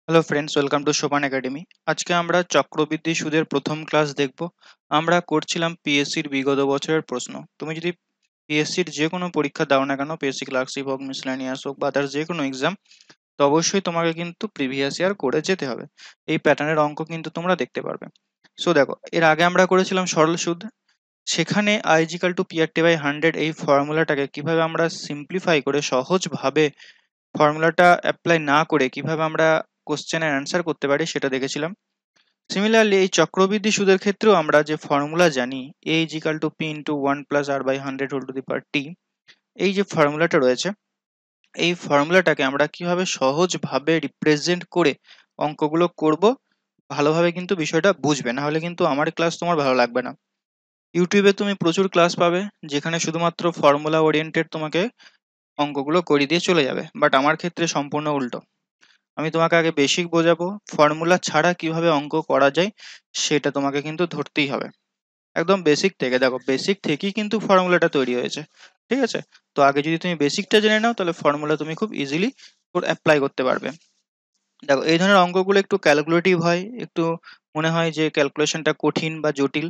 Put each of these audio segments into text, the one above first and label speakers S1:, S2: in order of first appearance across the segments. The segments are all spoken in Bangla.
S1: হ্যালো ফ্রেন্ডস, ওয়েলকাম টু সোপান একাডেমি। আজকে আমরা চক্রবৃদ্ধি সুদের প্রথম ক্লাস দেখব। আমরা করছিলাম পিএসসির বিগত বছরের প্রশ্ন। তুমি যদি পিএসসির যে কোনো পরীক্ষা দাও না কেন, পিএসসি ক্লার্কশিপ হোক, মিসলেনিয়াস হোক বা আদার্স যে কোনো এক্সাম, তো অবশ্যই তোমাকে কিন্তু প্রিভিয়াস ইয়ার করে যেতে হবে। এই প্যাটার্নের অঙ্ক কিন্তু তোমরা দেখতে পারবে। সো দেখো, এর আগে আমরা করেছিলাম সরল সুদ। সেখানে I is equal to P R T by 100 এই ফর্মুলাটাকে কিভাবে আমরা সিম্পলিফাই করে সহজভাবে ফর্মুলাটা অ্যাপ্লাই না করে কিভাবে আমরা কোশ্চেনের অ্যান্সার করতে পারি সেটা দেখেছিলাম। সিমিলারলি এই চক্রবৃদ্ধি সুদের ক্ষেত্রেও আমরা যে ফর্মুলা জানি, A is equal to P into 1 + r/100 whole to the power T, এই যে ফর্মুলাটা রয়েছে, এই ফর্মুলাটাকে আমরা কিভাবে সহজভাবে রিপ্রেজেন্ট করে অঙ্কগুলো করব, ভালোভাবে কিন্তু বিষয়টা বুঝবে, না হলে কিন্তু আমার ক্লাস তোমার ভালো লাগবে না। ইউটিউবে তুমি প্রচুর ক্লাস পাবে যেখানে শুধুমাত্র ফর্মুলা ওরিয়েন্টেড তোমাকে অঙ্কগুলো করিয়ে দিয়ে চলে যাবে, বাট আমার ক্ষেত্রে সম্পূর্ণ উল্টো। আমি তোমাকে আগে বেসিক বোঝাবো, ফর্মুলা ছাড়া কিভাবে অঙ্ক করা যায় সেটা তোমাকে কিন্তু ধরতেই হবে। একদম বেসিক থেকে, দেখো বেসিক থেকেই কিন্তু ফর্মুলাটা তৈরি হয়েছে, ঠিক আছে? তো আগে যদি তুমি বেসিকটা জেনে নাও তাহলে ফর্মুলা তুমি খুব ইজিলি অ্যাপ্লাই করতে পারবে। দেখো, এই ধরনের অঙ্কগুলো একটু ক্যালকুলেটিভ হয়, একটু মনে হয় যে ক্যালকুলেশনটা কঠিন বা জটিল,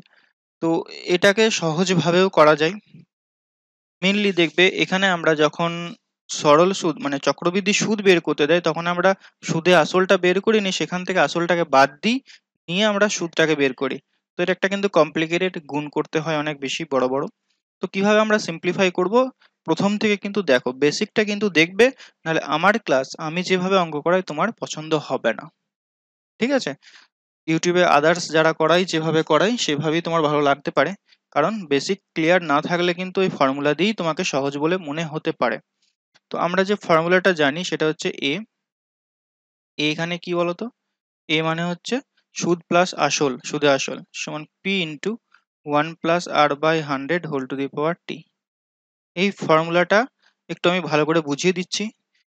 S1: তো এটাকে সহজভাবেও করা যায়। মেইনলি দেখবে এখানে আমরা যখন সরল সুদ মানে চক্রবৃদ্ধি সুদ বের করতে দেয়, তখন আমরা সুদে আসলটা বের করি নি, সেখান থেকে আসলটাকে বাদ দিই, নিয়ে আমরা সুদটাকে বের করি। তো এটা একটা কিন্তু কমপ্লিকেটেড, গুণ করতে হয় অনেক বেশি বড় বড়। তো কিভাবে আমরা সিম্পলিফাই করব, প্রথম থেকে কিন্তু দেখো বেসিকটা কিন্তু দেখবে, নাহলে আমার ক্লাস আমি যেভাবে অঙ্ক করাই তোমার পছন্দ হবে না, ঠিক আছে? ইউটিউবে আদার্স যারা করাই যেভাবে করাই সেভাবেই তোমার ভালো লাগতে পারে, কারণ বেসিক ক্লিয়ার না থাকলে কিন্তু এই ফর্মুলা দিয়েই তোমাকে সহজ বলে মনে হতে পারে। তো আমরা যে ফর্মুলাটা জানি সেটা হচ্ছে এখানে কি বলতো, এ মানে হচ্ছে সুদ প্লাস আসল, সুদে আসল সমান P into 1 + r/100 whole to the power T. এই ফর্মুলাটা একটু আমি ভালো করে বুঝিয়ে দিচ্ছি,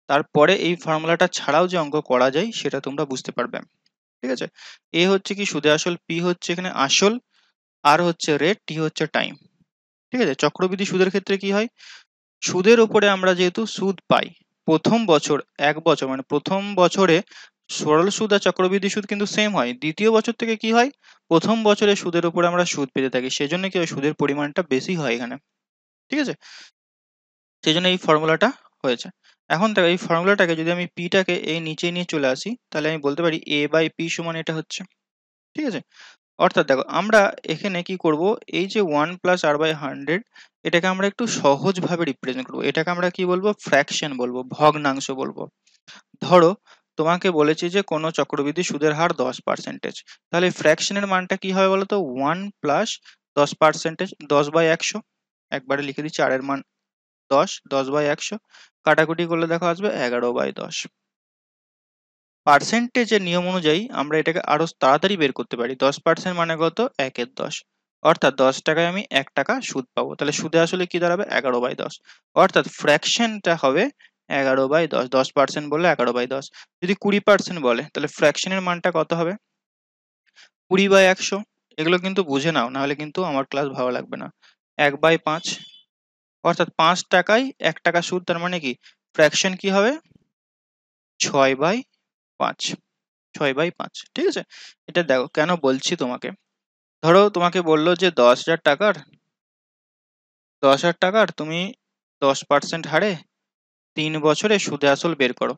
S1: তারপরে এই ফর্মুলাটা ছাড়াও যে অঙ্ক করা যায় সেটা তোমরা বুঝতে পারবে, ঠিক আছে? এ হচ্ছে কি সুদে আসল, পি হচ্ছে এখানে আসল, আর হচ্ছে রেট, টি হচ্ছে টাইম, ঠিক আছে? চক্রবৃদ্ধি সুদের ক্ষেত্রে কি হয়, সুদের উপরে আমরা যেহেতু সুদ পাই প্রথম বছর, এক বছর মানে প্রথম বছরে সরল সুদ আর চক্রবৃদ্ধি সুদ কিন্তু সেম হয়, দ্বিতীয় বছর থেকে কি হয়, প্রথম বছরে সুদের উপরে আমরা সুদ পেতে থাকি, সেজন্য কি হয়, সুদের পরিমাণটা বেশি হয় এখানে, ঠিক আছে? সেই জন্য এই ফর্মুলাটা হয়েছে। এখন দেখো, এই ফর্মুলাটাকে যদি আমি পিটাকে এই নিচে নিয়ে চলে আসি, তাহলে আমি বলতে পারি এ বাই পি সমান এটা হচ্ছে, ঠিক আছে? অর্থাৎ দেখো, আমরা এখানে কি করব, এই যে 1 + r/100, এটাকে আমরা একটু সহজভাবে রিপ্রেজেন্ট করবো, এটাকে আমরা কি বলবো, ফ্র্যাকশন বলবো, ভগ্নাংশ বলবো। ধরো, তোমাকে বলেছি যে কোনো চক্রবৃদ্ধি সুদের হার 10%, তাহলে ফ্র্যাকশনের মানটা কি হবে বলতো, 1 + 10%, 10/100। একবারে লিখে দিচ্ছি, আর এর মান 10, 10/100 কাটাকুটি করলে দেখো আসবে 11/10। পার্সেন্টেজের নিয়ম অনুযায়ী আমরা এটাকে আরো তাড়াতাড়ি বের করতে পারি, 10% মানে কত, 1/10, অর্থাৎ 10 টাকায় আমি 1 টাকা সুদ পাবো, তাহলে সুদে আসলে কি দাঁড়াবে, 11/10, অর্থাৎ ফ্র্যাকশনটা হবে 11/10, 10% বললে 11/10। যদি 20% বলে তাহলে ফ্র্যাকশনের মানটা কত হবে, 20/100। এগুলো কিন্তু বুঝে নাও, নাহলে কিন্তু আমার ক্লাস ভালো লাগবে না। 1/5, অর্থাৎ 5 টাকায় 1 টাকা সুদ, তার মানে কি ফ্র্যাকশন কি হবে, 6/5, 6/5, ঠিক আছে? এটা দেখো কেন বলছি তোমাকে। ধরো তোমাকে বললো যে 10,000 টাকার তুমি 10% হারে 3 বছরে সুদে আসল বের করো,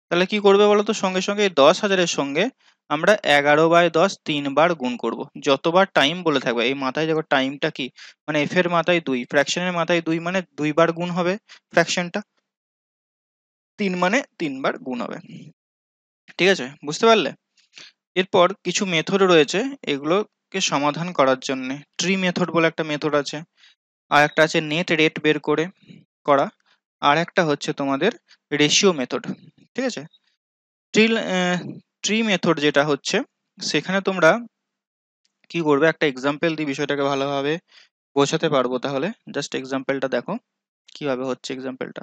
S1: তাহলে কি করবে বলো তো, সঙ্গে সঙ্গে এই 10,000-এর সঙ্গে আমরা 11/10 3 বার গুণ করব, যতবার টাইম বলে থাকবে। এই মাথায় দেখো টাইমটা কি, মানে এফ এর মাথায় 2, ফ্র্যাকশনের মাথায় 2, মানে 2 বার গুণ হবে ফ্র্যাকশনটা, 3 মানে 3 বার গুণ হবে, ঠিক আছে? বুঝতে পারলে? এরপর কিছু মেথড রয়েছে এগুলোকে সমাধান করার জন্য। ট্রি মেথড বলে একটা মেথড আছে, আর একটা আছে নেট রেট বের করে করা, আর একটা হচ্ছে তোমাদের রেশিও মেথড, ঠিক আছে? ট্রি ট্রি মেথড যেটা হচ্ছে, সেখানে তোমরা কি করবে, একটা এক্সাম্পল দিয়ে বিষয়টাকে ভালোভাবে বোঝাতে পারবো, তাহলে জাস্ট এক্সাম্পলটা দেখো কিভাবে হচ্ছে। এক্সাম্পলটা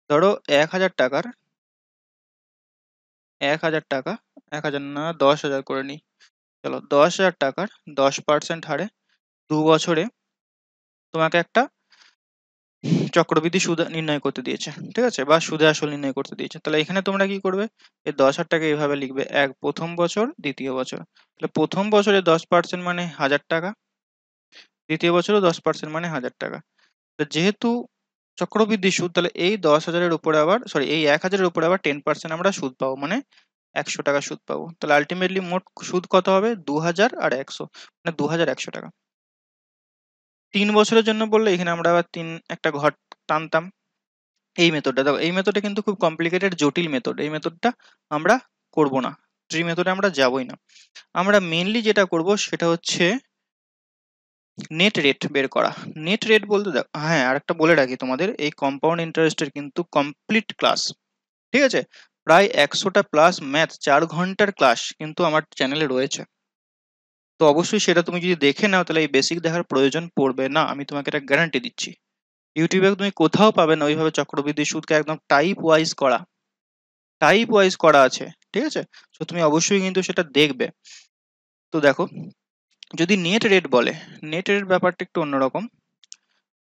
S1: ধরো, 1,000 টাকার 1,000 টাকা, 1,000 না 10,000 করে নিই, চলো 10,000 টাকার 10% হারে 2 বছরে তোমাকে একটা চক্রবৃদ্ধি সুদ নির্ণয় করতে দিয়েছে, ঠিক আছে, বা সুদে আসল নির্ণয় করতে দিয়েছে। তাহলে এখানে তোমরা কি করবে, এই 10,000 টাকা এইভাবে লিখবে, প্রথম বছর দ্বিতীয় বছর। তাহলে প্রথম বছরে 10% মানে 1,000 টাকা, দ্বিতীয় বছরও 10% মানে 1,000 টাকা। তো যেহেতু চক্রবৃদ্ধি সুদ, তাহলে এই 10,000-এর উপরে আবার এই 1,000-এর উপরে আবার 10% আমরা সুদ পাবো, মানে 100 টাকা সুদ পাবো। তাহলে আলটিমেটলি মোট সুদ কত হবে, 2,000 আর 100, মানে 2,100 টাকা। 3 বছরের জন্য বললে এখানে আমরা আবার একটা ঘর টানতাম। এই মেথডটা দেখো, এই মেথডটা কিন্তু খুব কমপ্লিকেটেড, জটিল মেথড। এই মেথডটা আমরা করব না, ট্রি মেথডে আমরা যাবই না। আমরা মেইনলি যেটা করব সেটা হচ্ছে নেট রেট বের করা। নেট রেট বলতে দেখো, হ্যাঁ আর একটা বলে রাখি তোমাদের, এই কম্পাউন্ড ইন্টারেস্টের কিন্তু কমপ্লিট ক্লাস, ঠিক আছে, প্রায় 100টা প্লাস ম্যাথ 4 ঘন্টার ক্লাস কিন্তু আমার চ্যানেলে রয়েছে। তো অবশ্যই সেটা তুমি যদি দেখে নাও তাহলে এই বেসিক দেখার প্রয়োজন পড়বে না, আমি তোমাকে এটা গ্যারান্টি দিচ্ছি। ইউটিউবে তুমি কোথাও পাবে না ওইভাবে চক্রবৃদ্ধি সুদকে একদম টাইপ ওয়াইজ করা আছে, ঠিক আছে। তো তুমি অবশ্যই কিন্তু সেটা দেখবে। তো দেখো, যদি নেট রেট বলে, নেট রেট ব্যাপারটা একটু অন্যরকম।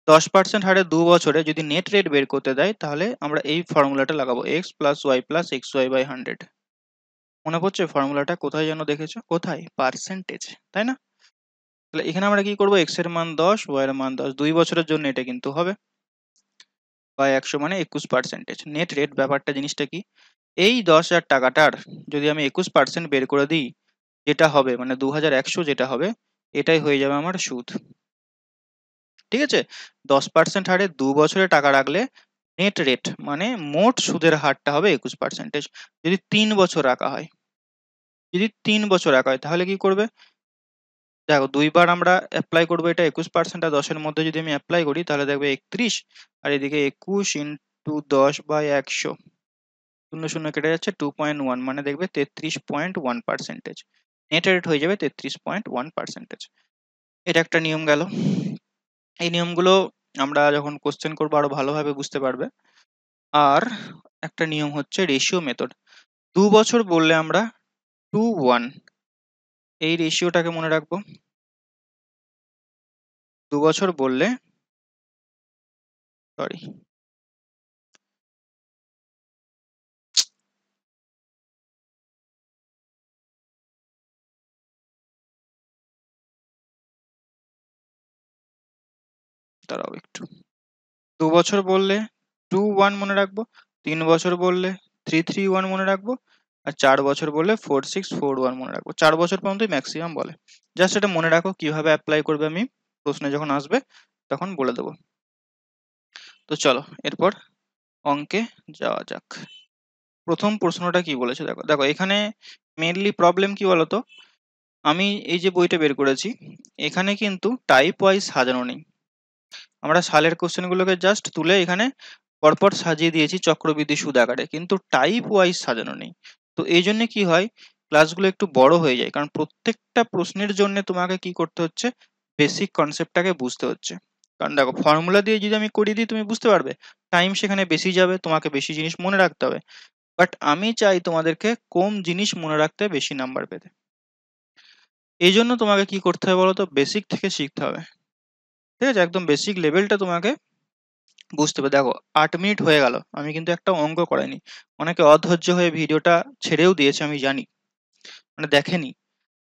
S1: 10% হারে 2 বছরে যদি নেট রেট বের করতে দেয়, তাহলে আমরা এই ফর্মুলাটা লাগাবো, x plus y plus x y by 100। মনে পড়ছে ফর্মুলাটা? কোথায় যেন দেখেছো? কোথায়? পার্সেন্টেজ, তাই না? তাহলে এখানে আমরা কি করবো, এক্স এর মান 10, ওয়াই এর মান 10, 2 বছরের জন্য এটা কিন্তু হবে, বা 100 মানে 21%। নেট রেট ব্যাপারটা জিনিসটা কি, এই 10,000 টাকাটার যদি আমি 21% বের করে দিই, যেটা হবে মানে 2,100 যেটা হবে, এটাই হয়ে যাবে আমার সুদ, ঠিক আছে। 10% হারে 2 বছরে টাকা রাখলে নেট রেট মানে মোট সুদের হারটা হবে 21%। যদি 3 বছর রাখা হয়, তাহলে কি করবে, দেখো দুইবার আমরা অ্যাপ্লাই করবো এটা 21%, আর 10-এর মধ্যে যদি আমি অ্যাপ্লাই করি তাহলে দেখবে 31, আর এদিকে 21 ইন্টু 10/100, 0 0 কেটে যাচ্ছে, 2.1 মানে দেখবে 33.1%। নেট রেট হয়ে যাবে 33.1%। এটা একটা নিয়ম গেল। এই নিয়মগুলো আমরা যখন কোশ্চেন করবো আরো ভালোভাবে বুঝতে পারবে। আর একটা নিয়ম হচ্ছে রেশিও মেথড। 2 বছর বললে আমরা 2:1, এই রেশিওটাকে মনে রাখবো। 2 বছর বললে, সরি, দাঁড়াও একটু। 2 বছর বললে 2:1 মনে রাখবো, 3 বছর বললে 3:3:1 মনে রাখবো, আর 4 বছর বললে 4:6:4:1 মনে রাখবো। 4 বছর পর্যন্তই ম্যাক্সিমাম বলে। জাস্ট এটা মনে রাখো, কিভাবে অ্যাপ্লাই করবে আমি প্রশ্নে যখন আসবে তখন বলে দেবো। তো চলো এরপর অঙ্কে যাওয়া যাক। প্রথম প্রশ্নটা কি বলেছে দেখো, দেখো এখানে মেইনলি প্রবলেম কি বলতো, আমি এই যে বইটা বের করেছি এখানে কিন্তু টাইপ ওয়াইজ সাজানো নেই। আমরা সালের কোশ্চেনগুলোকে জাস্ট তুলে এখানে পরপর সাজিয়ে দিয়েছি চক্রবৃদ্ধি সুদ আকারে, কিন্তু টাইপ ওয়াইজ সাজানো নেই। তো এই জন্য কি হয়, ক্লাসগুলো একটু বড় হয়ে যায়, কারণ প্রত্যেকটা প্রশ্নের জন্য তোমাকে কি করতে হচ্ছে, বেসিক কনসেপ্টটাকে বুঝতে হচ্ছে। কারণ দেখো ফর্মুলা দিয়ে যদি আমি করিয়ে দিই তুমি বুঝতে পারবে, টাইম সেখানে বেশি যাবে, তোমাকে বেশি জিনিস মনে রাখতে হবে। বাট আমি চাই তোমাদেরকে কম জিনিস মনে রাখতে, বেশি নাম্বার পেতে। এই জন্য তোমাকে কি করতে হবে বলতো, বেসিক থেকে শিখতে হবে, ঠিক আছে, একদম বেসিক লেভেলটা তোমাকে বুঝতে হবে। দেখো 8 মিনিট হয়ে গেল, আমি কিন্তু একটা অঙ্ক করাইনি। অনেকে অধৈর্য হয়ে ভিডিওটা ছেড়েও দিয়েছে, আমি জানি, মানে দেখেনি।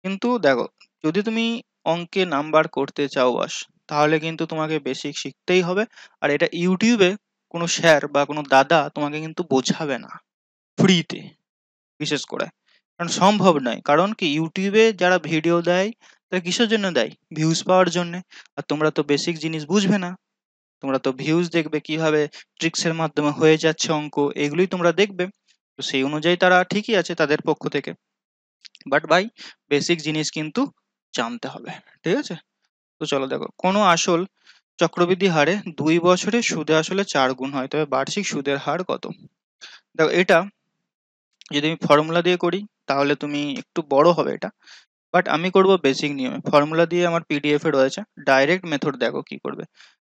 S1: কিন্তু দেখো, যদি তুমি অঙ্কে নাম্বার করতে চাও বাস, তাহলে কিন্তু তোমাকে বেসিক শিখতেই হবে। আর এটা ইউটিউবে কোনো স্যার বা কোনো দাদা তোমাকে কিন্তু বোঝাবে না ফ্রিতে, বিশেষ করে, কারণ সম্ভব নয়। কারণ কি, ইউটিউবে যারা ভিডিও দেয় তারা কিসের জন্য দেয়, ভিউজ পাওয়ার জন্য। আর তোমরা তো বেসিক জিনিস বুঝবে না, তোমরা তো ভিউজ দেখবে কিভাবে ট্রিক্স এর মাধ্যমে হয়ে যাচ্ছে অঙ্ক, এগুলোই তোমরা দেখবে। তো সেই অনুযায়ী তারা ঠিকই আছে তাদের পক্ষ থেকে, বাট ভাই বেসিক জিনিস কিন্তু জানতে হবে, ঠিক আছে। তো চলো দেখো, কোনো আসল চক্রবৃদ্ধি হারে 2 বছরে সুদে আসলে 4 গুণ হয়, তবে বার্ষিক সুদের হার কত? দেখো এটা যদি আমি ফর্মুলা দিয়ে করি তাহলে তুমি একটু বড় হবে এটা, বাট আমি করব বেসিক নিয়মে। ফর্মুলা দিয়ে আমার পিডিএফ এ রয়েছে, ডাইরেক্ট মেথড দেখো কি করবে।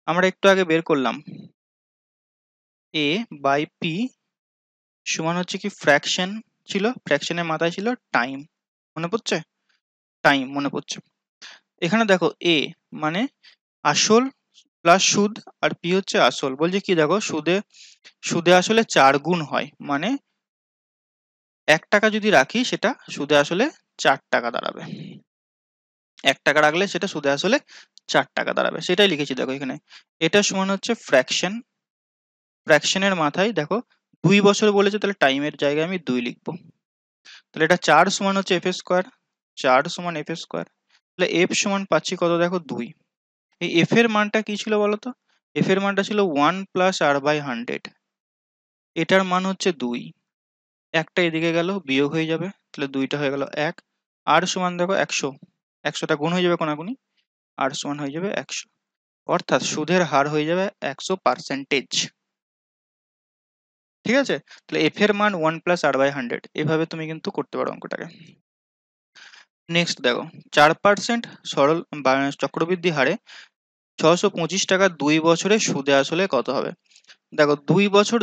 S1: আমরা একটু আগে বের করলাম a বাই পি সমান হচ্ছে কি, ফ্র্যাকশন ছিল, ফ্র্যাকশনের মাথায় ছিল টাইম, মনে পড়ছে? টাইম মনে পড়ছে। এখানে দেখো এ মানে আসল প্লাস সুদ, আর পি হচ্ছে আসল। বলছে কি দেখো, সুদে আসলে 4 গুণ হয়, মানে 1 টাকা যদি রাখি সেটা সুদে আসলে 4 টাকা দাঁড়াবে। 1 টাকা রাখলে সেটা সুদে আসলে 4 টাকা দাঁড়াবে, সেটাই লিখেছি দেখো এখানে। এটা সমান হচ্ছে ফ্র্যাকশন। ফ্র্যাকশনের মাথায় দেখো 2 বছর বলেছে, তাহলে টাইমের জায়গায় আমি 2 লিখবো। তাহলে এটা 4 সমান হচ্ছে এফ স্কোয়ার, 4 সমান এফ স্কোয়ার। তাহলে এফ সমান পাচ্ছি কত দেখো, 2। এই এফ এর মানটা কি ছিল বলতো? এফ এর মানটা ছিল 1 প্লাস আর বাই 100। এটার মান হচ্ছে 2। একটা এদিকে গেল, বিয়োগ হয়ে যাবে, তাহলে 2টা হয়ে গেল 1। আর সমান দেখো 100, 100টা গুণ হয়ে যাবে কোনাকুনি, আর সমান হয়ে যাবে 100। অর্থাৎ সুদের হার হয়ে যাবে 100%। ঠিক আছে? তাহলে এফ এর মান 1 প্লাস আর বাই 100। এভাবে তুমি কিন্তু করতে পারো অঙ্কটাকে। নেক্সট দেখো, 4% সরল চক্রবৃদ্ধি হারে 625 টাকা 2 বছরে সুদে আসলে কত হবে? দেখো 2 বছর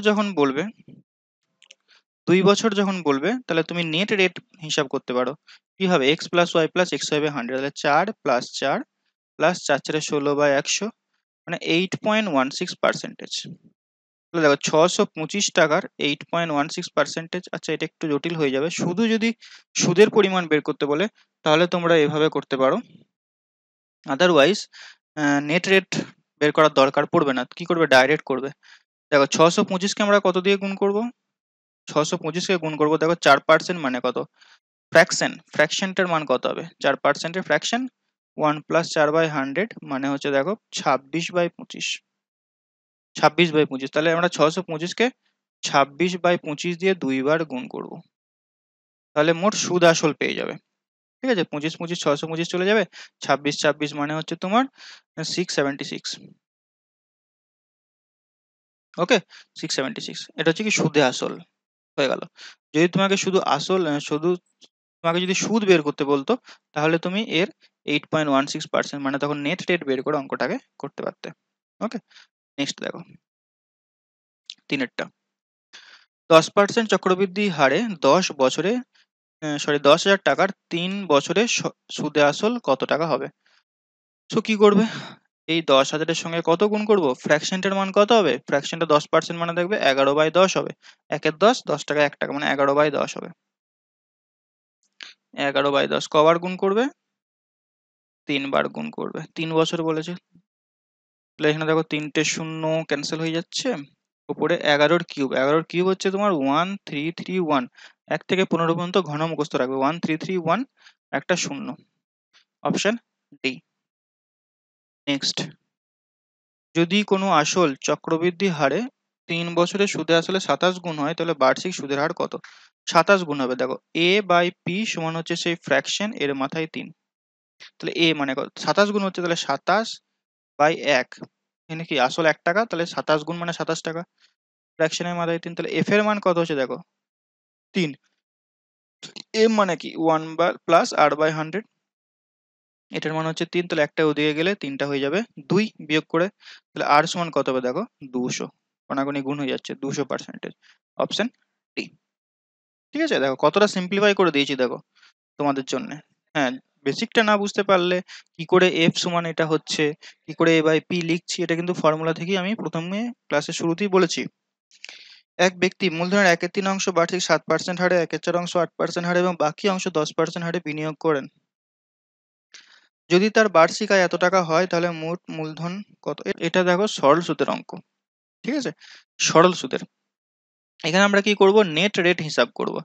S1: যখন বলবে তাহলে তুমি নেট রেট হিসাব করতে পারো। কি হবে, x plus y plus x হবে 100, তাহলে 4 প্লাস 4 প্লাস 4 4 16/100, মানে 8.16%। তাহলে দেখো 625 টাকার 8.16%। আচ্ছা, এটা একটু জটিল হয়ে যাবে, শুধু যদি সুদের পরিমাণ বের করতে বলে তাহলে তোমরা এভাবে করতে পারো। আদারওয়াইজ নেট রেট বের করার দরকার পড়বে না। কি করবে, ডাইরেক্ট করবে। দেখো 625কে আমরা কত দিয়ে গুণ করব? 625কে গুণ করবো, দেখো 4% মানে কত, ফ্র্যাকশনটার মান কত হবে, 4%-এর ফ্র্যাকশন 1 প্লাস 4/100, মানে হচ্ছে দেখো 26/25। 26/25, তাহলে আমরা 625কে 26/25 দিয়ে 2 বার গুণ করব, তাহলে মোট সুদ আসল পেয়ে যাবে। ঠিক আছে, 25 25 625 চলে যাবে, 26 26 মানে হচ্ছে তোমার 676। ওকে, 676, এটা হচ্ছে কি সুদে আসল হয়ে গেল। যদি তোমাকে শুধু আসল শুধু তোমাকে যদি সুদ বের করতে বলতো তাহলে তুমি এর 8.16%, মানে তখন নেট রেট বের করে অঙ্কটাকে করতে পারতে। ওকে, নেক্সট দেখো তিনেরটা। 10% চক্রবৃদ্ধি হারে 10 বছরে 10,000 টাকার 3 বছরে সুদে আসল কত টাকা হবে? সো কি করবে, এই 10,000-এর সঙ্গে কত গুণ করবো, ফ্র্যাকশনটার মান কত হবে, ফ্র্যাকশনটা 10% মানে দেখবে 11/10 হবে। 1 এর 10, 10 টাকা 1 টাকা, মানে 11/10 হবে। 11/10 কবার গুণ করবে, 3 বার গুণ করবে। 3 বছর বলেছে, তাহলে এখানে দেখো 3টে শূন্য ক্যান্সেল হয়ে যাচ্ছে। উপরে 11-এর কিউব, 11-এর কিউব হচ্ছে তোমার 1331। 1 থেকে 15 পর্যন্ত ঘন মুখস্থ রাখবে, 1331, একটা শূন্য। Option D. নেক্সট, যদি কোনো আসল চক্রবৃদ্ধি হারে 3 বছরে সুদে আসলে 27 গুণ হয় তাহলে বার্ষিক সুদের হার কত? 27 গুণ হবে। দেখো এ বাই পি সমান হচ্ছে সেই ফ্র্যাকশন, এর মাথায় 3। তাহলে এ মানে কত, 27 গুণ হচ্ছে, তাহলে 27/1। এখানে কি আসল 1 টাকা, তাহলে 27 গুণ মানে 27 টাকা, ফ্র্যাকশনের মাথায় 3। তাহলে এফ এর মান কত হচ্ছে দেখো, 3। এম মানে কি 1 প্লাস r/100, এটার মান হচ্ছে 3। তাহলে একটা ওদিকে গেলে 3টা হয়ে যাবে 2 বিয়োগ করে, তাহলে আর সমান কত হবে দেখো, 200। কোনাকুনি গুণ হয়ে যাচ্ছে, 200%। Option D. ঠিক আছে, দেখো কতটা সিম্পলিফাই করে দিয়েছি দেখো তোমাদের জন্য। হ্যাঁ, বেসিকটা না বুঝতে পারলে কি করে এফ সমান এটা হচ্ছে, কি করে এ বাই পি লিখছি, এটা কিন্তু ফর্মুলা থেকেই আমি প্রথমে ক্লাসের শুরুতেই বলেছি। এক ব্যক্তি মূলধনের 1/3 অংশ বার্ষিক 7% হারে, 1/4 অংশ 8% হারে এবং বাকি অংশ 10% হারে বিনিয়োগ করেন। যদি তার বার্ষিক আয় এত টাকা হয় তাহলে মোট মূলধন কত? এটা দেখো সরল সুদের অঙ্ক। ঠিক আছে, সরল সুদের। এখানে আমরা কি করব, নেট রেট হিসাব করব।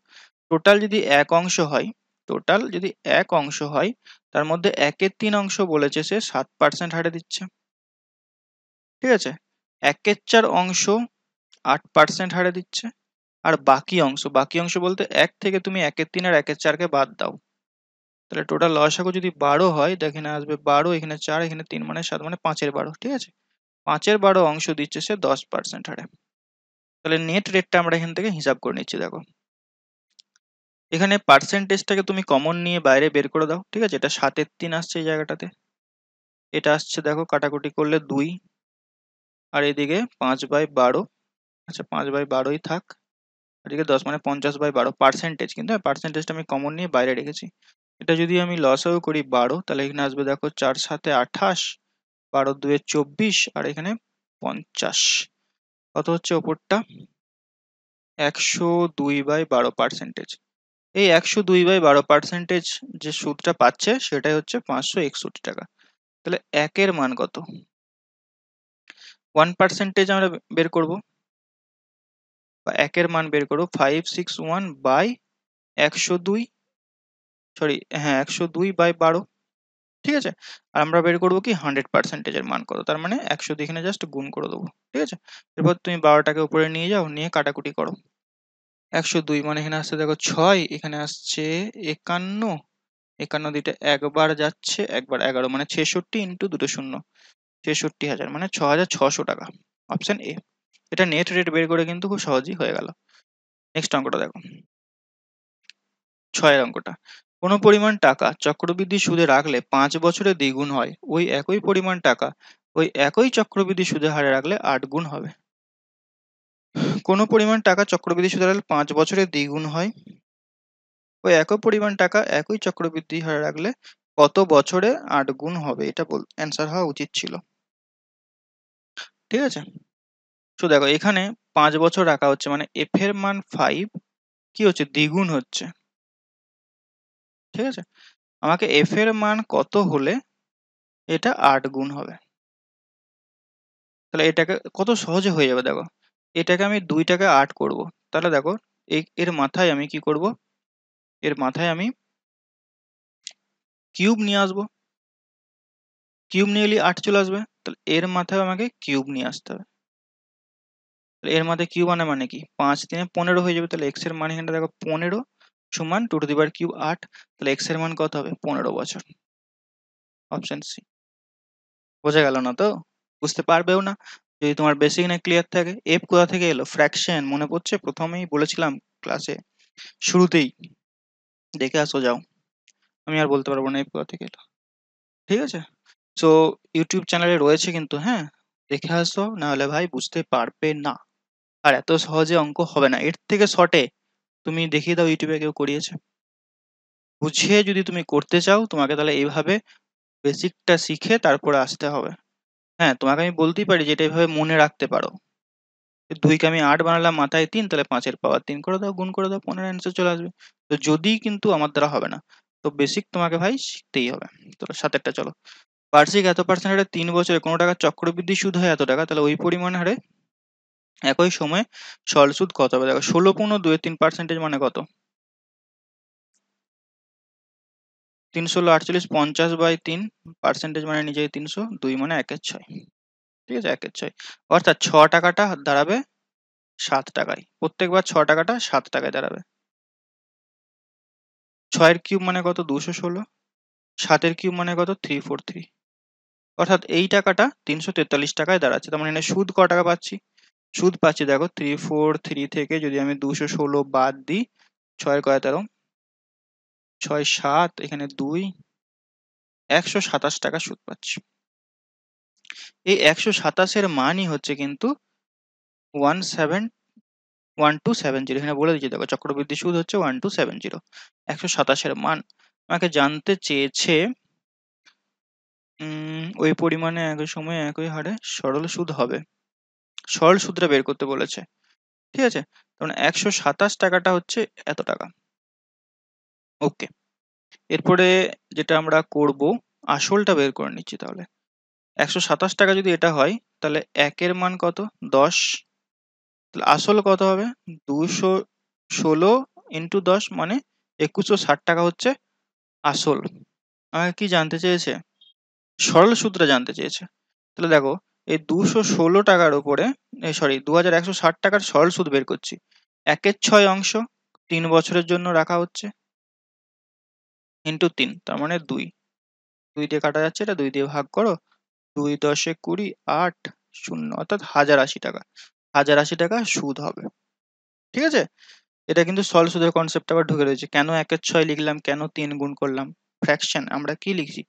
S1: টোটাল যদি এক অংশ হয়, টোটাল যদি এক অংশ হয়, তার মধ্যে 1/3 অংশ বলেছে সে 7% হারে দিচ্ছে। ঠিক আছে, 1/4 অংশ 8% হারে দিচ্ছে, আর বাকি অংশ বলতে 1 থেকে তুমি 1/3 আর 1/4কে বাদ দাও, তাহলে টোটাল লসাগু যদি 12 হয়, এখানে আসবে 12, এখানে 4, এখানে 3 মানে 7, মানে 5/12। ঠিক আছে, 5/12 অংশ দিচ্ছে সে 10% হারে। তাহলে নেট রেটটা আমরা এখান থেকে হিসাব করে নিচ্ছি। দেখো এখানে পার্সেন্টেজটাকে তুমি কমন নিয়ে বাইরে বের করে দাও। ঠিক আছে, এটা 7/3 আসছে এই জায়গাটাতে, এটা আসছে দেখো কাটাকুটি করলে 2, আর এদিকে 5/12। আচ্ছা 5/12ই থাক, এদিকে 10 মানে 50/12 পার্সেন্টেজ, কিন্তু পার্সেন্টেজটা আমি কমন নিয়ে বাইরে রেখেছি। এটা যদি আমি লসাগু করি 12, তাহলে এখানে আসবে দেখো 4 7 28, 12 × 2 = 24 আর এখানে 50 কত হচ্ছে ওপরটা 102/12%। এই 102/12% যে সুদটা পাচ্ছে সেটাই হচ্ছে 561 টাকা। তাহলে একের মান কত 1% আমরা বের করব বা একের মান বের করব 561/102 সরি হ্যাঁ 102/12 ঠিক আছে। আর আমরা বের করবো কি 100% এর মান কত তার মানে 100 দিয়ে এখানে জাস্ট গুণ করে দেবো ঠিক আছে। এরপর তুমি 12টাকে উপরে নিয়ে যাও নিয়ে কাটাকুটি করো 102 মানে এখানে আসছে দেখো 6 এখানে আসছে 51 51 দিতে একবার যাচ্ছে একবার 11 মানে 66 ইন্টু দুটো শূন্য 66,000 মানে 6,600 টাকা অপশন এ। এটা নেট রেট বের করে কিন্তু খুব সহজেই হয়ে গেল। নেক্সট অঙ্কটা দেখো 6 অঙ্কটা কোনো পরিমাণ টাকা চক্রবৃদ্ধি সুদে রাখলে 5 বছরে দ্বিগুণ হয় ওই একই পরিমাণ টাকা ওই একই চক্রবৃদ্ধি সুদের হারে রাখলে 8 গুণ হবে। কোনো পরিমাণ টাকা চক্রবৃদ্ধি সুদে রাখলে 5 বছরে দ্বিগুণ হয় ওই একই পরিমাণ টাকা একই চক্রবৃদ্ধি হারে রাখলে কত বছরে 8 গুণ হবে এটা অ্যান্সার হওয়া উচিত ছিল ঠিক আছে। তো দেখো এখানে 5 বছর রাখা হচ্ছে মানে এফ এর মান 5 কি হচ্ছে দ্বিগুণ হচ্ছে ঠিক আছে। আমাকে এফ এর মান কত হলে এটা 8 গুণ হবে তাহলে এটাকে কত সহজে হয়ে যাবে দেখো এটাকে আমি 2টাকে 8 করব তাহলে দেখো এর মাথায় আমি কি করব এর মাথায় আমি কিউব নিয়ে আসবো কিউব নিয়ে এলে 8 চলে আসবে তাহলে এর মাথায় আমাকে কিউব নিয়ে আসতে হবে তাহলে এর মাথায় কিউব আনা মানে কি 5 × 3 = 15 হয়ে যাবে তাহলে এক্স এর মান এখানে দেখো 15 সমান 2^3 8 তাহলে এক্স এর মান কত হবে 15 বছর অপশন সি। বোঝা গেল না তো বুঝতে পারবেও না যদি তোমার বেসিক না ক্লিয়ার থাকে। এফ কোথা থেকে এলো ফ্র্যাকশন মনে পড়ছে প্রথমেই বলেছিলাম ক্লাসে শুরুতেই দেখে আসো যাও আমি আর বলতে পারবো না এফ কোথা থেকে এলো ঠিক আছে। সো ইউটিউব চ্যানেলে রয়েছে কিন্তু হ্যাঁ দেখে আসো না হলে ভাই বুঝতে পারবে না আর এত সহজে অঙ্ক হবে না এর থেকে শর্টে তুমি দেখিয়ে দাও ইউটিউবে কেউ করিয়েছে বুঝিয়ে যদি তুমি করতে চাও তোমাকে তাহলে এইভাবে বেসিকটা শিখে তারপরে আসতে হবে। হ্যাঁ তোমাকে আমি বলতেই পারি যেটা এভাবে মনে রাখতে পারো 2কে আমি 8 বানালাম মাথায় 3 তাহলে 5 এর পাওয়ার 3 করে দাও গুণ করে দাও 15 অ্যান্সার চলে আসবে। তো যদি কিন্তু আমার দ্বারা হবে না তো বেসিক তোমাকে ভাই শিখতেই হবে। তো সাতেরটা চলো বার্ষিক এত পার্সেন্ট হারে 3 বছরে কোনো টাকা চক্রবৃদ্ধি সুদ হয় এত টাকা তাহলে ওই পরিমাণ হারে একই সময়ে সরল সুদ কত হবে দেখো 16.2 3% মানে কত 3 × 16 = 48 50/3 মানে নিজেই 300 2 মানে 1/6 ঠিক আছে 1/6 অর্থাৎ 6 টাকাটা দাঁড়াবে 7 টাকায় প্রত্যেকবার 6 টাকাটা 7 টাকায় দাঁড়াবে 6 এর কিউব মানে কত 216 7 এর কিউব মানে কত 343 অর্থাৎ এই টাকাটা 343 টাকায় দাঁড়াচ্ছে তার মানে এখানে সুদ ক টাকা পাচ্ছি সুদ পাচ্ছি দেখো 343 থেকে যদি আমি 216 বাদ দিই 6 কয় 13 6 7 এখানে 2 127 টাকা সুদ পাচ্ছি। এই 127 এর মানই হচ্ছে কিন্তু 1270 এখানে বলে দিচ্ছি দেখো চক্রবৃদ্ধি সুদ হচ্ছে 1270 127 এর মান আমাকে জানতে চেয়েছে ওই পরিমাণে একই সময়ে একই হারে সরল সুদ হবে সরল সুদটা বের করতে বলেছে ঠিক আছে কারণ 127 টাকাটা হচ্ছে এত টাকা ওকে। এরপরে যেটা আমরা করব আসলটা বের করে নিচ্ছি তাহলে 127 টাকা যদি এটা হয় তাহলে একের মান কত 10 তাহলে আসল কত হবে 216 ইন্টু 10 মানে 2160 টাকা হচ্ছে আসল। আমাকে কি জানতে চেয়েছে সরল সূত্র জানতে চেয়েছে তাহলে দেখো এই 216 টাকার উপরে সরি 2160 টাকার সরল সুদ বের করছি 1/6 অংশ 3 বছরের জন্য রাখা হচ্ছে ইন্টু 3 তার মানে 2 2 দিয়ে কাটা যাচ্ছে এটা 2 দিয়ে ভাগ করো 2 10 20 8 0 অর্থাৎ 1080 টাকা 1080 টাকা সুদ হবে ঠিক আছে। এটা কিন্তু সরল সুদের কনসেপ্ট আবার ঢুকে রয়েছে কেন 1/6 লিখলাম কেন 3 গুণ করলাম ফ্র্যাকশন আমরা কি লিখছি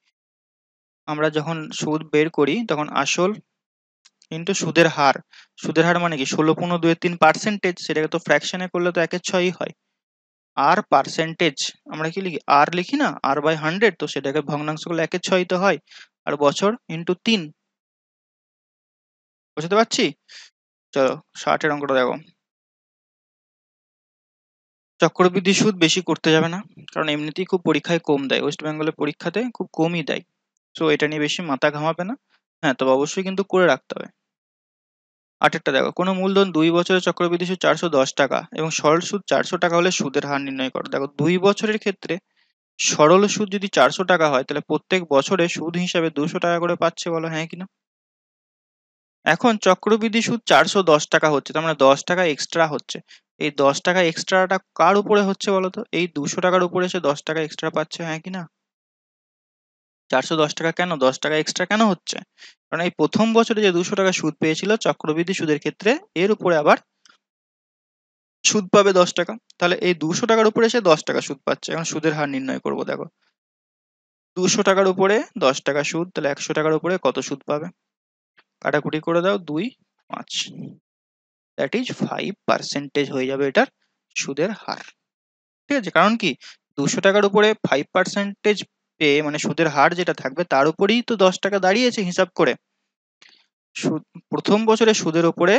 S1: আমরা যখন সুদ বের করি তখন আসল কিন্তু সুদের হার মানে কি 16.23% সেটাকে তো ফ্র্যাকশনে করলে তো 1/6 হয় আর পার্সেন্টেজ আমরা কি লিখি আর লিখি না আর/100 তো সেটাকে ভগ্নাংশ করলে 1/6 তো হয় আর বছর ইন্টু 3 বুঝতে পারছি? চলো 60 এর অঙ্কটা দেখো। চক্রবৃদ্ধি সুদ বেশি করতে যাবে না, কারণ এমনিতেই খুব পরীক্ষায় কম দেয়, ওয়েস্ট বেঙ্গলের পরীক্ষাতে খুব কমই দেয়। তো এটা নিয়ে বেশি মাথা ঘামাবে না। হ্যাঁ, তবে অবশ্যই কিন্তু করে রাখতে হবে। আটেরটা দেখো, কোনো মূলধন 2 বছরের চক্রবৃদ্ধি সুদ 410 টাকা এবং সরল সুদ 400 টাকা হলে সুদের হার নির্ণয় করো। দেখো 2 বছরের ক্ষেত্রে সরল সুদ যদি 400 টাকা হয়, তাহলে প্রত্যেক বছরে সুদ হিসাবে 200 টাকা করে পাচ্ছে, বলো হ্যাঁ কিনা। এখন চক্রবৃদ্ধি সুদ 410 টাকা হচ্ছে, তার মানে 10 টাকা এক্সট্রা হচ্ছে। এই 10 টাকা এক্সট্রাটা কার উপরে হচ্ছে বলতো? এই 200 টাকার উপরে এসে 10 টাকা এক্সট্রা পাচ্ছে, হ্যাঁ কিনা। 410 টাকা কেন 10 টাকা এক্সট্রা কেন হচ্ছে? কারণ এই প্রথম বছরে যে 200 টাকা সুদ পেয়েছিল চক্রবৃদ্ধি সুদের ক্ষেত্রে, এর উপরে আবার সুদ পাবে 10 টাকা। তাহলে এই 200 টাকার উপরে এসে 10 টাকা সুদ পাচ্ছে। এখন সুদের হার নির্ণয় করব, দেখো 200 টাকার উপরে 10 টাকা সুদ, তাহলে 100 টাকার উপরে কত সুদ পাবে? কাটাকুটি করে দাও, 2 5, দ্যাট ইজ 5% হয়ে যাবে এটার সুদের হার। ঠিক আছে, কারণ কি 200 টাকার উপরে 5% পেয়ে মানে সুদের হার যেটা থাকবে তার উপরেই তো 10 টাকা দাঁড়িয়েছে হিসাব করে। সুদ প্রথম বছরে সুদের উপরে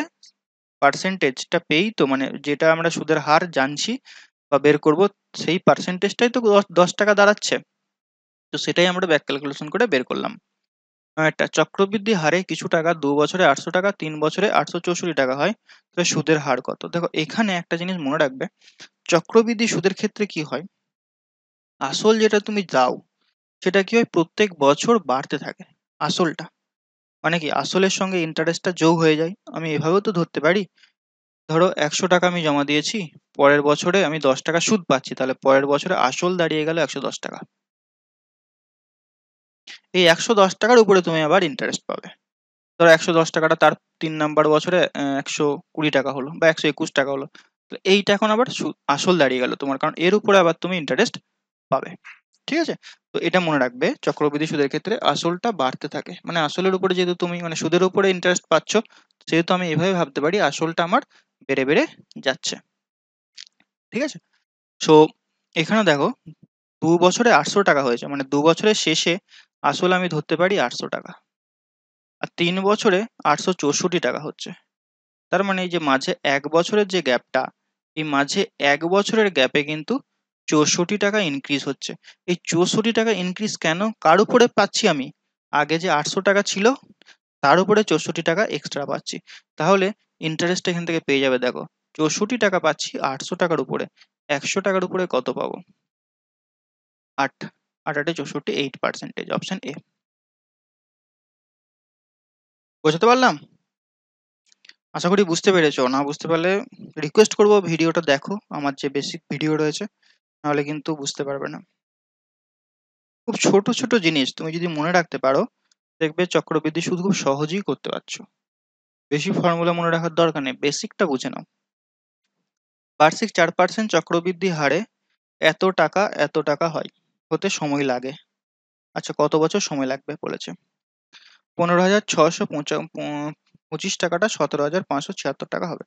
S1: পার্সেন্টেজটা পেয়েই তো, মানে যেটা আমরা সুদের হার জানছি বা বের করব, সেই পার্সেন্টেজটাই তো 10 টাকা দাঁড়াচ্ছে। তো সেটাই আমরা ব্যাক ক্যালকুলেশন করে বের করলাম। একটা চক্রবৃদ্ধি হারে কিছু টাকা 2 বছরে 800 টাকা, 3 বছরে 864 টাকা হয়, তাহলে সুদের হার কত? দেখো এখানে একটা জিনিস মনে রাখবে, চক্রবৃদ্ধি সুদের ক্ষেত্রে কি হয়, আসল যেটা তুমি দাও সেটা কি হয়, প্রত্যেক বছর বাড়তে থাকে আসলটা। মানে কি আসলের সঙ্গে ইন্টারেস্টটা যোগ হয়ে যায়। আমি এভাবেও তো ধরতে পারি, ধরো 100 টাকা আমি জমা দিয়েছি, পরের বছরে আমি 10 টাকা সুদ পাচ্ছি, তাহলে পরের বছরে আসল দাঁড়িয়ে গেল 110 টাকা। এই 110 টাকার উপরে তুমি আবার ইন্টারেস্ট পাবে। ধরো 110 টাকাটা তার 3 নাম্বার বছরে 120 টাকা হলো বা 121 টাকা হলো। তো এইটা এখন আবার আসল দাঁড়িয়ে গেল তোমার, কারণ এর উপরে আবার তুমি ইন্টারেস্ট পাবে। ঠিক আছে, তো এটা মনে রাখবে, চক্রবৃদ্ধি সুদের ক্ষেত্রে আসলটা বাড়তে থাকে, মানে আসলের উপরে যেহেতু তুমি মানে সুদের উপরে ইন্টারেস্ট পাচ্ছ, সেহেতু আমি এভাবে ভাবতে পারি আসলটা আমার বেড়ে বেড়ে যাচ্ছে। ঠিক আছে, সো এখানে দেখো 2 বছরে 800 টাকা হয়েছে, মানে 2 বছরের শেষে আসল আমি ধরতে পারি 800 টাকা, আর 3 বছরে 864 টাকা হচ্ছে। তার মানে এই যে মাঝে 1 বছরের যে গ্যাপটা, এই মাঝে 1 বছরের গ্যাপে কিন্তু 64 টাকা ইনক্রিজ হচ্ছে। এই 64 টাকা ইনক্রিজ কেন, কার উপরে পাচ্ছি আমি? আগে যে 800 টাকা ছিল তার উপরে 64 টাকা এক্সট্রা পাচ্ছি। তাহলে ইন্টারেস্ট এখান থেকে পেয়ে যাবে, দেখো 64 টাকা পাচ্ছি 800 টাকার উপরে, 100 টাকার উপরে কত পাবো? 8, 8 8 64, 8%, অপশন এ। বোঝাতে পারলাম? আশা করি বুঝতে পেরেছো। না বুঝতে পারলে রিকোয়েস্ট করবো ভিডিওটা দেখো, আমার যে বেসিক ভিডিও রয়েছে, নাহলে কিন্তু বুঝতে পারবে না। খুব ছোট ছোট জিনিস তুমি যদি মনে রাখতে পারো, দেখবে চক্রবৃদ্ধি সুদ খুব সহজেই করতে পারছো। বেশি ফর্মুলা মনে রাখার দরকার নেই, বেসিকটা বুঝে নাও। বার্ষিক 4% চক্রবৃদ্ধি হারে এত টাকা হয়, হতে সময় লাগে। আচ্ছা, কত বছর সময় লাগবে বলেছে? 15,625 টাকাটা 17,576 টাকা হবে।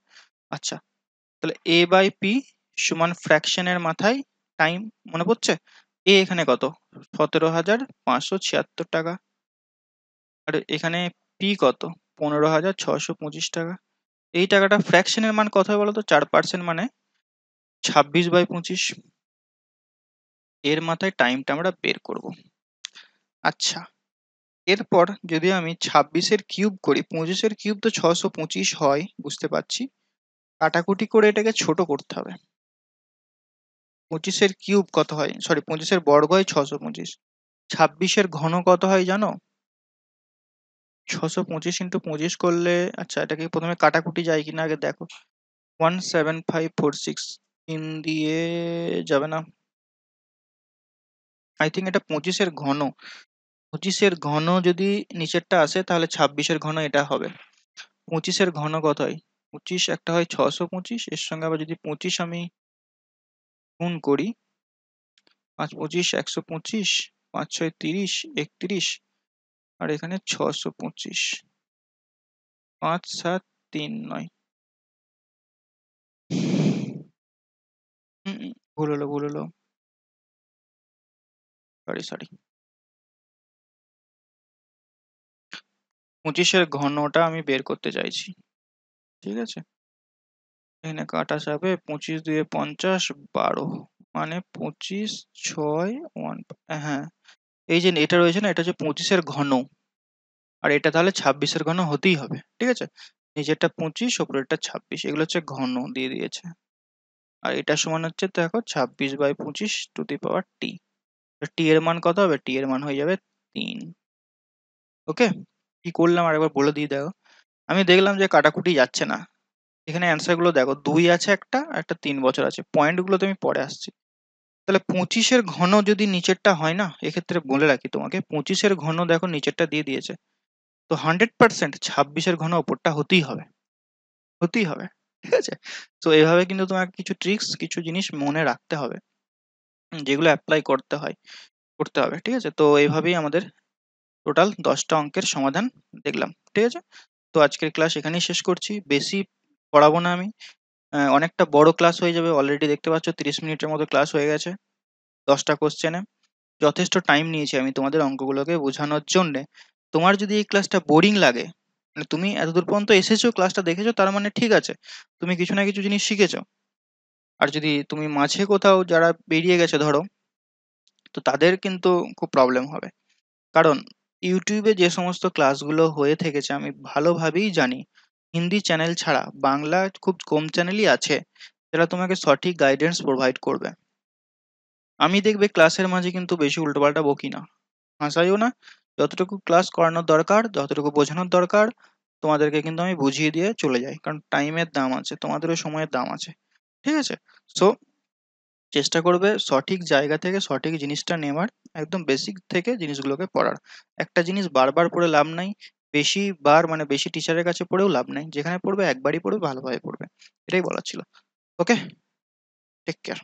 S1: আচ্ছা, তাহলে এ বাই পি সমান ফ্র্যাকশনের মাথায় টাইম মনে পড়ছে? এ এখানে কত? 17,576 টাকা। আর এখানে পি কত? 15,625 টাকা। এই টাকাটা ফ্র্যাকশনের মান কত হয় বলতো? 4% মানে 26/25। এর মাথায় টাইমটা আমরা বের করব। আচ্ছা, এরপর যদি আমি 26-এর কিউব করি, 25-এর কিউব তো 625 হয়, বুঝতে পারছি। কাটাকুটি করে এটাকে ছোট করতে হবে। 25-এর কিউব কত হয়, সরি 25-এর বর্গ হয় 625। 26-এর ঘন কত হয় জানো? 625 × 25 করলে, আচ্ছা এটাকে প্রথমে কাটাকুটি যায় কিনা আগে দেখো। 17546 তিন দিয়ে যাবে না, আই থিঙ্ক এটা 25-এর ঘন। 25-এর ঘন যদি নিচেরটা আসে তাহলে 26-এর ঘন এটা হবে। 25-এর ঘন কত হয়? 25 একটা হয় 625, এর সঙ্গে আবার যদি 25 আমি গুণ করি, 5 25 125, 5 6 30, 31, আর এখানে 625, 5 7 3 9। ভুল হলো, সরি সরি। 25-এর ঘনটা আমি বের করতে চাইছি। ঠিক আছে? এখানে কাটা যাবে 25 দুয়ে 50, 12 মানে 25, 6, 1, হ্যাঁ, এই যে এটা রয়েছে না, এটা হচ্ছে 25-এর ঘন, আর এটা তাহলে 26-এর ঘন হতেই হবে। ঠিক আছে? নিচেরটা 25, ওপরেরটা 26, এগুলো হচ্ছে ঘন দিয়ে দিয়েছে। আর এটা সমান হচ্ছে দেখো 26/25 টু দি পাওয়ার টি। টি এর মান কত হবে? টি এর মান হয়ে যাবে 3। ওকে, কি করলাম আরেকবার বলে দিয়ে দেখো। আমি দেখলাম যে কাটাকুটি যাচ্ছে না। এখানে অ্যান্সার গুলো দেখো, 2 আছে একটা, আর একটা 3 বছর আছে। পয়েন্ট গুলো তো আমি পরে আসছি। তাহলে 25-এর ঘন যদি নিচেরটা হয় না, এক্ষেত্রে বলে রাখি তোমাকে, 25-এর ঘন দেখো নিচেরটা দিয়ে দিয়েছে, তো 100% 26-এর ঘন ওপরটা হতেই হবে, হতেই হবে। ঠিক আছে? তো এইভাবে কিন্তু তোমাকে কিছু ট্রিক্স, কিছু জিনিস মনে রাখতে হবে, যেগুলো অ্যাপ্লাই করতে হবে। ঠিক আছে? তো এইভাবেই আমাদের টোটাল 10টা অঙ্কের সমাধান দেখলাম। ঠিক আছে? তো আজকের ক্লাস এখানেই শেষ করছি। বেশি পড়াবো না আমি। অনেকটা বড় ক্লাস হয়ে যাবে, অলরেডি দেখতে পাচ্ছ 30 মিনিটের মতো ক্লাস হয়ে গেছে 10টা কোশ্চেনে। যথেষ্ট টাইম নিয়েছি আমি তোমাদের অঙ্কগুলোকে বোঝানোর জন্যে। তোমার যদি এই ক্লাসটা বোরিং লাগে, মানে তুমি এতদূর পর্যন্ত এসেছো, ক্লাসটা দেখেছো, তার মানে ঠিক আছে, তুমি কিছু না কিছু জিনিস শিখেছো। আর যদি তুমি মাঝে কোথাও যারা বেরিয়ে গেছে ধরো, তো তাদের কিন্তু খুব প্রবলেম হবে। কারণ ইউটিউবে যে সমস্ত ক্লাসগুলো হয়ে থেকেছে আমি ভালোভাবেই জানি, হিন্দি চ্যানেল ছাড়া বাংলা খুব কম চ্যানেলই আছে যারা তোমাকে সঠিক গাইডেন্স প্রোভাইড করবে। আমি দেখবে ক্লাসের মাঝে কিন্তু বেশি উল্টোপাল্টা বকি না, হাসাইও না। যতটুকু ক্লাস করানোর দরকার, যতটুকু বোঝানোর দরকার, তোমাদেরকে কিন্তু আমি বুঝিয়ে দিয়ে চলে যাই, কারণ টাইমের দাম আছে, তোমাদেরও সময়ের দাম আছে। ঠিক আছে? সো চেষ্টা করবে সঠিক জায়গা থেকে সঠিক জিনিসটা নেওয়ার, একদম বেসিক থেকে জিনিসগুলোকে পড়ার। একটা জিনিস বারবার পড়ে লাভ নাই, বেশি বার মানে বেশি টিচারের কাছে পড়েও লাভ নাই। যেখানে পড়বে একবারই পড়বে, ভালোভাবে পড়বে। এটাই বলার ছিল। ওকে, টেক কেয়ার।